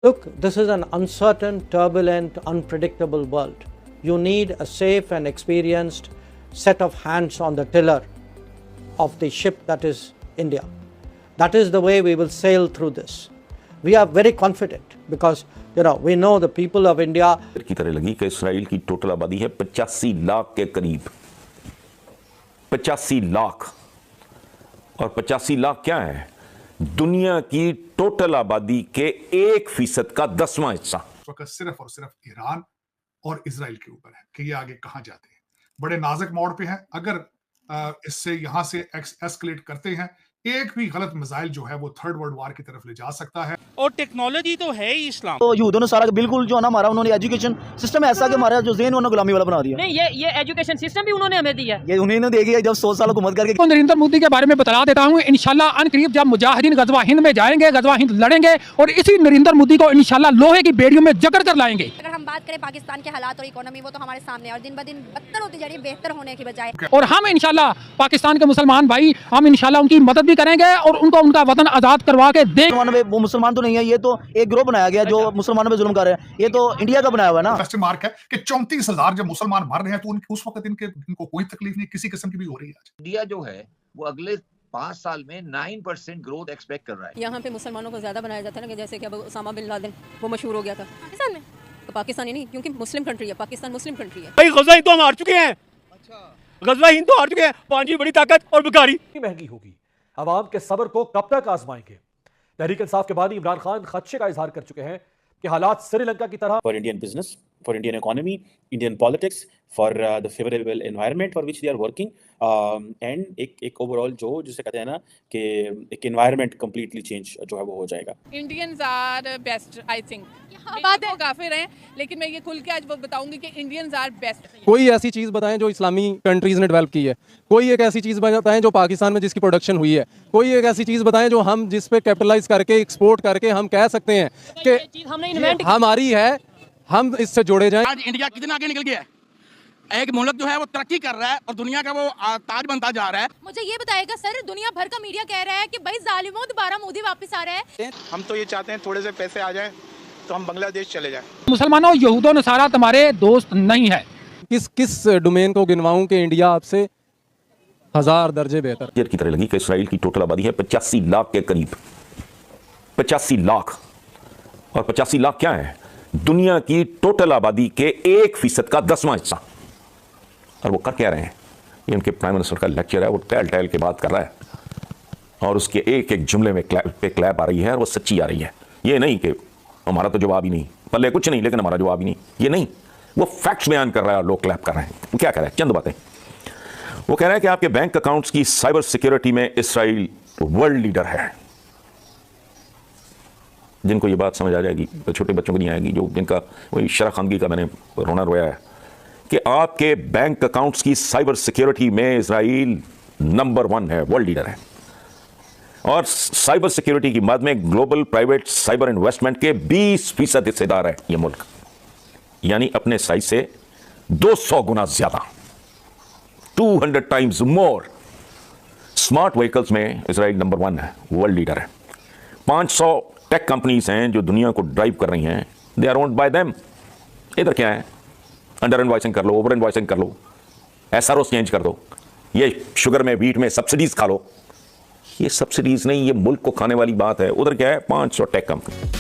Look, this is an uncertain, turbulent, unpredictable world. You need a safe and experienced set of hands on the tiller of the ship that is India. That is the way we will sail through this. We are very confident because we know the people of India. की तरह लगी कि Israel की total आबादी है 85 लाख के करीब। 85 लाख, और 85 लाख क्या है? दुनिया की टोटल आबादी के 1% का 10वां हिस्सा। सिर्फ और सिर्फ ईरान और इजराइल के ऊपर है कि ये आगे कहां जाते हैं। बड़े नाजुक मोड़ पे हैं। अगर इससे यहां से एस्केलेट करते हैं, एक भी गलत मिसाइल जो है वो थर्ड वर्ल्ड वार की तरफ ले जा सकता है। और टेक्नोलॉजी तो है ही इस्लाम। तो यहूदियों ने सारा बिल्कुल जो है ना हमारा, उन्होंने एजुकेशन सिस्टम ऐसा कि हमारा जो ज़हन उन्होंने गुलामी वाला बना दिया। नहीं, ये एजुकेशन सिस्टम भी उन्होंने हमें दिया है। ये उन्होंने देखी है जब 100 साल हुकूमत करके। तो नरेंद्र मोदी के बारे में बता देता हूँ, इंशाल्लाह अनकरीब जब मुजाहिदीन गजवा हिंद में जाएंगे, गजवा हिंद लड़ेंगे और इसी नरेंद्र मोदी को इंशाल्लाह लोहे की बेड़ियों में जकड़ कर लाएंगे। अगर हम बात करें पाकिस्तान के हालात और इकोनॉमी, वो तो हमारे सामने है और दिन ब दिन बदतर होती जा रही है, बेहतर होने की बजाय। और हम इंशाल्लाह पाकिस्तान के मुसलमान भाई, हम इंशाल्लाह उनकी मदद भी करेंगे और उनको उनका वतन आजाद करवा के दे। वो मुसलमान तो नहीं है, ये तो एक ग्रोह बनाया गया जो मुसलमानों पे जुल्म कर रहे हैं। ये तो इंडिया का बनाया हुआ है ना। क्वेश्चन मार्क है कि 34,000 जब मुसलमान मर रहे हैं तो उस वक्त इनको कोई तकलीफ नहीं, किसी किस्म की भी हो रही है। इंडिया जो है वो अगले 5 साल में 9% ग्रोथ एक्सपेक्ट कर रहा है। यहाँ पे मुसलमानों को ज्यादा बनाया जाता है ना, कि जैसे कि अब उसामा बिन लादेन वो मशहूर हो गया था पाकिस्तान में। तो पाकिस्तानी नहीं, क्योंकि मुस्लिम कंट्री है, पाकिस्तान मुस्लिम कंट्री है। भाई गज़वा हिंद तो हम हार चुके हैं। गज़वा हिंद तो हार चुके हैं। पांचवी बड़ी ताकत और भिखारी। महंगी होगी, अवाम के सब्र को कब तक आजमाएंगे? तहरीक इंसाफ के बानी इमरान खान खदशे का इजहार कर चुके हैं कि हालात श्रीलंका की तरह। For Indian business, for Indian economy, Indian politics, for the favourable environment for which they are working, and एक ओवरऑल जो जिसे कहते हैं ना कि एक एनवायरनमेंट कंप्लीटली चेंज जो है वो हो जाएगा। Indians are best, I think. बात है काफिर हैं, लेकिन मैं ये खुल के आज वो बताऊंगी कि इंडियंस आर बेस्ट। कोई ऐसी चीज़ बताएं जो इस्लामी कंट्रीज ने डेवलप की है, कोई एक ऐसी चीज़ बताएं जो पाकिस्तान में जिसकी प्रोडक्शन हुई है, कोई एक ऐसी चीज़ बताएं जो हम जिस पे कैपिटलाइज करके एक्सपोर्ट करके हम कह सकते हैं कि हमारी है, हम इससे जोड़े जाएं। आज इंडिया कितना आगे निकल गया है। एक मुल्क जो है वो तरक्की कर रहा है और दुनिया का वो ताज बनता जा रहा है। मुझे ये बताएगा सर, दुनिया भर का मीडिया कह रहा है कि भाई जालिमों दोबारा मोदी वापस आ रहा है। हम तो ये चाहते हैं थोड़े से पैसे आ जाएं तो हम बांग्लादेश चले जाएं। मुसलमानों, यहूदों नसारा तुम्हारे दोस्त नहीं है। किस डोमेन को गिनवाऊं कि इंडिया आपसे 1000 दर्जे बेहतर। की तरह लगी कि इसराइल की टोटल आबादी है 85 लाख के करीब। 85 लाख, और 85 लाख क्या है? दुनिया की टोटल आबादी के 1% का 10वां हिस्सा। और वो कर क्या रहे हैं? ये उनके प्राइम मिनिस्टर का लेक्चर है, वो टहल टहल के बात कर रहा है और उसके एक एक जुमले में क्लैप आ रही है और वो सच्ची आ रही है। ये नहीं कि हमारा तो जवाब ही नहीं, पल्ले कुछ नहीं लेकिन हमारा जवाब ही नहीं, ये नहीं। वो फैक्ट्स बयान कर रहा है और लोग क्लैप कर रहे हैं। वो क्या कह रहा है? चंद बातें। वो कह रहा है कि आपके बैंक अकाउंट्स की साइबर सिक्योरिटी में इसराइल वर्ल्ड लीडर है। जिनको ये बात समझ आ जाएगी, तो छोटे बच्चों को नहीं आएगी, जो जिनका वही शरा खानगी का मैंने रोना रोया है कि आपके बैंक अकाउंट्स की साइबर सिक्योरिटी में इसराइल नंबर 1 है, वर्ल्ड लीडर है। और साइबर सिक्योरिटी की मद में ग्लोबल प्राइवेट साइबर इन्वेस्टमेंट के 20% हिस्सेदार है ये मुल्क, यानी अपने साइज से 200 गुना ज्यादा, 200 टाइम्स मोर। स्मार्ट व्हीकल्स में इसराइल नंबर 1 है, वर्ल्ड लीडर है। 500 टेक कंपनीज हैं जो दुनिया को ड्राइव कर रही हैं, they are owned by them. इधर क्या है? अंडर इनवॉइसिंग कर लो, ओवर इनवॉइसिंग कर लो, एसआरओ चेंज कर दो, ये शुगर में, व्हीट में सब्सिडीज खा लो। ये सब्सिडीज नहीं, ये मुल्क को खाने वाली बात है। उधर क्या है? 500 टेक कंपनी।